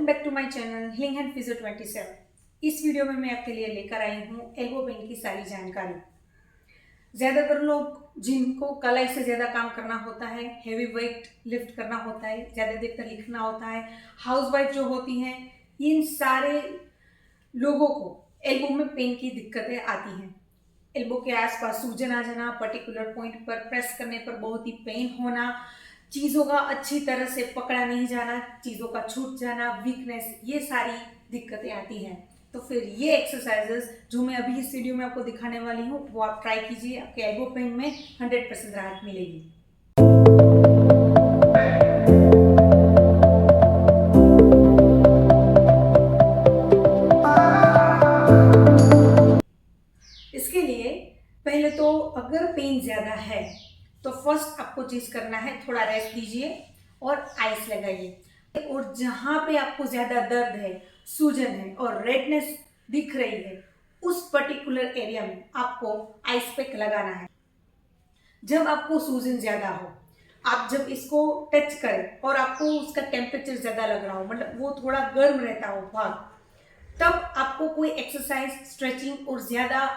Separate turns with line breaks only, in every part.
Welcome back to my channel healing hand physio 27। इस video में मैं आपके लिए लेकर आई हूँ एल्बो पेन की सारी जानकारी। ज़्यादातर लोग जिनको कलाई से ज़्यादा काम करना होता है, हेवी वेट लिफ्ट करना होता है, ज़्यादा देर तक लिखना होता है, हाउसवाइफ जो होती हैं, इन सारे लोगों को एल्बो में पेन की दिक्कतें आती हैं। एल्बो के आसपास सूजन आ जाना, पर्टिकुलर पॉइंट पर प्रेस करने पर बहुत ही पेन होना, चीज़ों का अच्छी तरह से पकड़ा नहीं जाना, चीज़ों का छूट जाना, वीकनेस, ये सारी दिक्कतें आती हैं। तो फिर ये एक्सरसाइजेस जो मैं अभी इस वीडियो में आपको दिखाने वाली हूँ वो आप ट्राई कीजिए, आपके एल्बो पेन में 100% राहत मिलेगी। इसके लिए पहले तो अगर पेन ज़्यादा है तो फर्स्ट आपको चीज़ करना है, थोड़ा रेस्ट दीजिए और आइस लगाइए। और जहाँ पे आपको ज़्यादा दर्द है, सूजन है और रेडनेस दिख रही है, उस पर्टिकुलर एरिया में आपको आइस पैक लगाना है। जब आपको सूजन ज़्यादा हो, आप जब इसको टच करें और आपको उसका टेम्परेचर ज़्यादा लग रहा हो, मतलब वो थोड़ा गर्म रहता हो भाग, तब आपको कोई एक्सरसाइज, स्ट्रेचिंग और ज़्यादा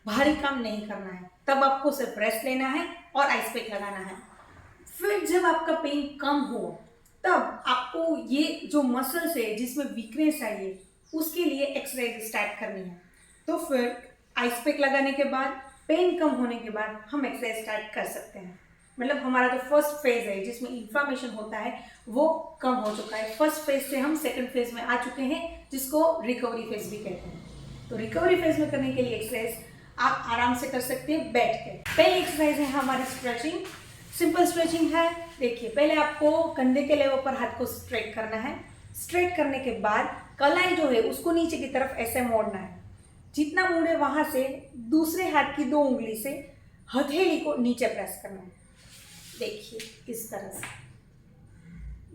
भारी काम नहीं करना है। तब आपको सिर्फ रेस्ट लेना है और आइस पैक लगाना है। फिर जब आपका पेन कम हो, तब आपको ये जो मसल्स है जिसमें वीकनेस आई है, उसके लिए एक्सरसाइज स्टार्ट करनी है। तो फिर आइस पैक लगाने के बाद, पेन कम होने के बाद हम एक्सरसाइज स्टार्ट कर सकते हैं। मतलब हमारा जो फर्स्ट फेज है जिसमें इन्फ्लामेशन होता है वो कम हो चुका है। फर्स्ट फेज से हम सेकंड फेज में आ चुके हैं, जिसको रिकवरी फेज भी कहते हैं। तो रिकवरी फेज में करने के लिए एक्सरसाइज आप आराम से कर सकते हैं बैठ के। पहली एक्सरसाइज है हमारी स्ट्रेचिंग। सिंपल स्ट्रेचिंग है। देखिए, पहले आपको कंधे के लेवल पर हाथ को स्ट्रेट करना है। स्ट्रेट करने के बाद कलाई जो है उसको नीचे की तरफ ऐसे मोड़ना है। जितना मुड़े वहां से दूसरे हाथ की 2 उंगली से हथेली को नीचे प्रेस करना है। देखिए इस तरह से।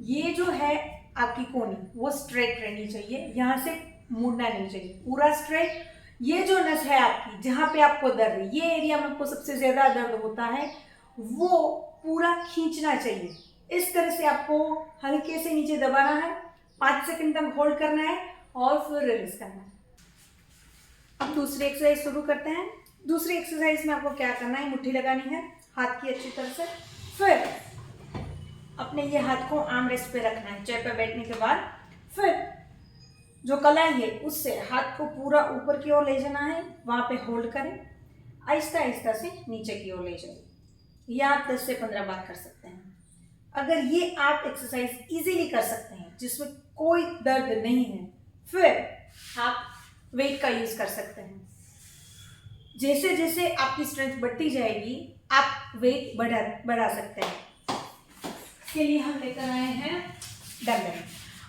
ये जो है आपकी कोनी वो स्ट्रेट रहनी चाहिए, यहां से मुड़ना नहीं चाहिए, पूरा स्ट्रेट। ये जो नस है आपकी, जहां पे आपको दर्द है, ये एरिया में आपको सबसे ज्यादा दर्द होता है, वो पूरा खींचना चाहिए। इस तरह से आपको हल्के से नीचे दबाना है, 5 सेकंड तक होल्ड करना है और फिर रिलीज करना है। अब दूसरी एक्सरसाइज शुरू करते हैं। दूसरी एक्सरसाइज में आपको क्या करना है, मुट्ठी लगानी है हाथ की अच्छी तरह से। फिर अपने ये हाथ को आर्म रेस्ट पे रखना है चेयर पर बैठने के बाद। फिर जो कलाई है उससे हाथ को पूरा ऊपर की ओर ले जाना है, वहां पे होल्ड करें, आहिस्ता आहिस्ता से नीचे की ओर ले जाइए। ये आप 10 से 15 बार कर सकते हैं। अगर ये आप एक्सरसाइज इजीली कर सकते हैं जिसमें कोई दर्द नहीं है, फिर आप वेट का यूज कर सकते हैं। जैसे जैसे आपकी स्ट्रेंथ बढ़ती जाएगी आप वेट बढ़ा सकते हैं। इसके लिए हम लेकर आए हैं डंबल।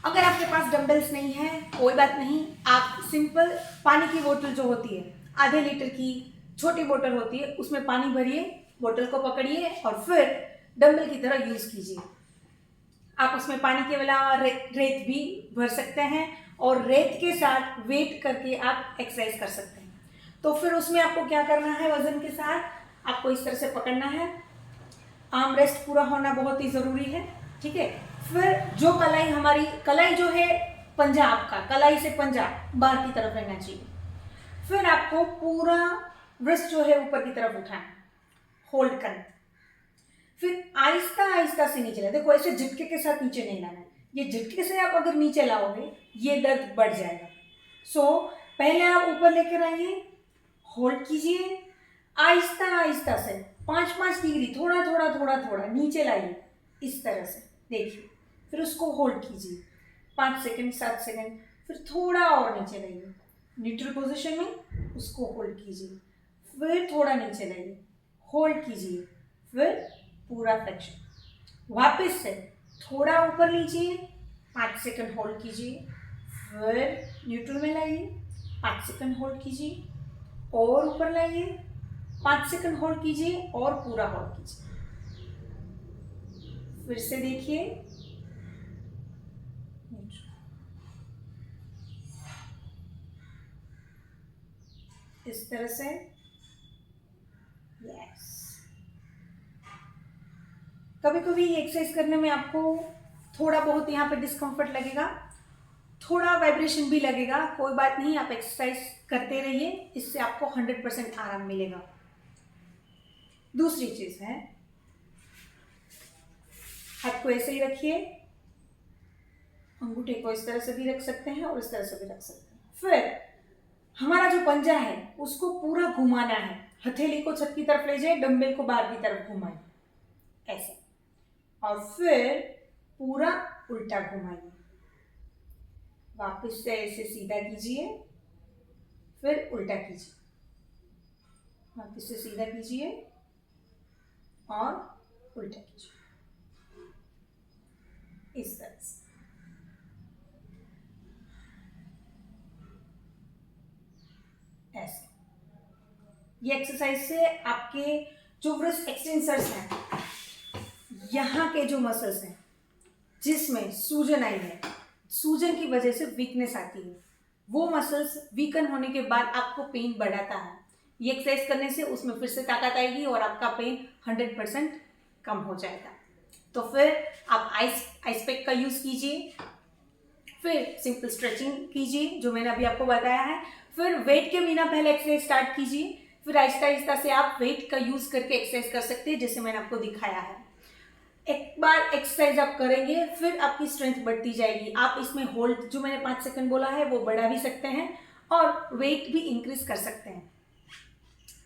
अगर आपके पास डंबल्स नहीं है कोई बात नहीं, आप सिंपल पानी की बोतल जो होती है, आधे लीटर की छोटी बोतल होती है, उसमें पानी भरिए, बोतल को पकड़िए और फिर डंबल की तरह यूज कीजिए। आप उसमें पानी के अलावा रेत भी भर सकते हैं और रेत के साथ वेट करके आप एक्सरसाइज कर सकते हैं। तो फिर उसमें आपको क्या करना है, वजन के साथ आपको इस तरह से पकड़ना है। आर्म रेस्ट पूरा होना बहुत ही जरूरी है, ठीक है। फिर जो कलाई, हमारी कलाई जो है पंजा, आपका कलाई से पंजा बाहर की तरफ रहना चाहिए। फिर आपको पूरा ब्रेस्ट जो है ऊपर की तरफ उठाना, होल्ड करना। फिर आहिस्ता आहिस्ता से नीचे लाना। देखो ऐसे झटके के साथ नीचे नहीं लाना है, ये झटके से आप अगर नीचे लाओगे ये दर्द बढ़ जाएगा। सो पहले आप ऊपर लेकर आइए, होल्ड कीजिए, आहिस्ता आहिस्ता से 5-5 डिग्री थोड़ा थोड़ा थोड़ा थोड़ा नीचे लाइए, इस तरह से। देखिए, फिर उसको होल्ड कीजिए 5 सेकंड 7 सेकंड, फिर थोड़ा और नीचे लाइए, न्यूट्रल पोजीशन में उसको होल्ड कीजिए, फिर थोड़ा नीचे लाइए, होल्ड कीजिए, फिर पूरा फ्लेक्शन। वापस से थोड़ा ऊपर लीजिए, 5 सेकंड होल्ड कीजिए, फिर न्यूट्रल में लाइए, 5 सेकंड होल्ड कीजिए और ऊपर लाइए, 5 सेकंड होल्ड कीजिए और पूरा होल्ड कीजिए। फिर से देखिए, इस तरह से। यस, कभी कभी ये एक्सरसाइज करने में आपको थोड़ा बहुत यहाँ पे डिस्कम्फर्ट लगेगा, वाइब्रेशन भी लगेगा, कोई बात नहीं, आप एक्सरसाइज करते रहिए, इससे आपको 100% आराम मिलेगा। दूसरी चीज है, हाथ को ऐसे ही रखिए, अंगूठे को इस तरह से भी रख सकते हैं और इस तरह से भी रख सकते हैं। फिर हमारा जो पंजा है उसको पूरा घुमाना है, हथेली को छत की तरफ ले जाए, डंबल को बाहर की तरफ घुमाए ऐसे, और फिर पूरा उल्टा घुमाइए, वापस से ऐसे सीधा कीजिए, फिर उल्टा कीजिए, वापस से सीधा कीजिए और उल्टा कीजिए, इस तरह से। ऐसे ये एक्सरसाइज से आपके जो ब्रेस्ट एक्सटेंसर्स हैं, यहाँ के जो मसल्स हैं जिसमें सूजन आई है, सूजन की वजह से वीकनेस आती है, वो मसल्स वीकन होने के बाद आपको पेन बढ़ाता है। ये एक्सरसाइज करने से उसमें फिर से ताकत आएगी और आपका पेन 100% कम हो जाएगा। तो फिर आप आइस पैक का यूज़ कीजिए, फिर सिंपल स्ट्रेचिंग कीजिए जो मैंने अभी आपको बताया है, फिर वेट के बिना पहले एक्सरसाइज स्टार्ट कीजिए, फिर आहिस्ता आहिस्ता से आप वेट का यूज़ करके एक्सरसाइज कर सकते हैं जैसे मैंने आपको दिखाया है। एक बार एक्सरसाइज आप करेंगे फिर आपकी स्ट्रेंथ बढ़ती जाएगी। आप इसमें होल्ड जो मैंने 5 सेकंड बोला है वो बढ़ा भी सकते हैं और वेट भी इंक्रीज कर सकते हैं,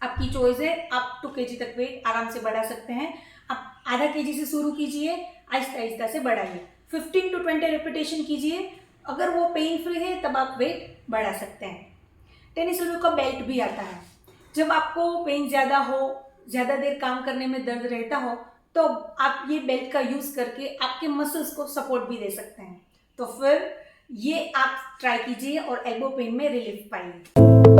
आपकी चॉइस है। आप 2 kg तक वेट आराम से बढ़ा सकते हैं। आप आधा kg से शुरू कीजिए, आहिस्ता आहिस्ता से बढ़ाइए, 15 to 20 रेपिटेशन कीजिए। अगर वो पेन फ्री है तब आप वेट बढ़ा सकते हैं। टेनिस एल्बो का बेल्ट भी आता है, जब आपको पेन ज़्यादा हो, ज़्यादा देर काम करने में दर्द रहता हो, तो आप ये बेल्ट का यूज़ करके आपके मसल्स को सपोर्ट भी दे सकते हैं। तो फिर ये आप ट्राई कीजिए और एल्बो पेन में रिलीफ पाइए।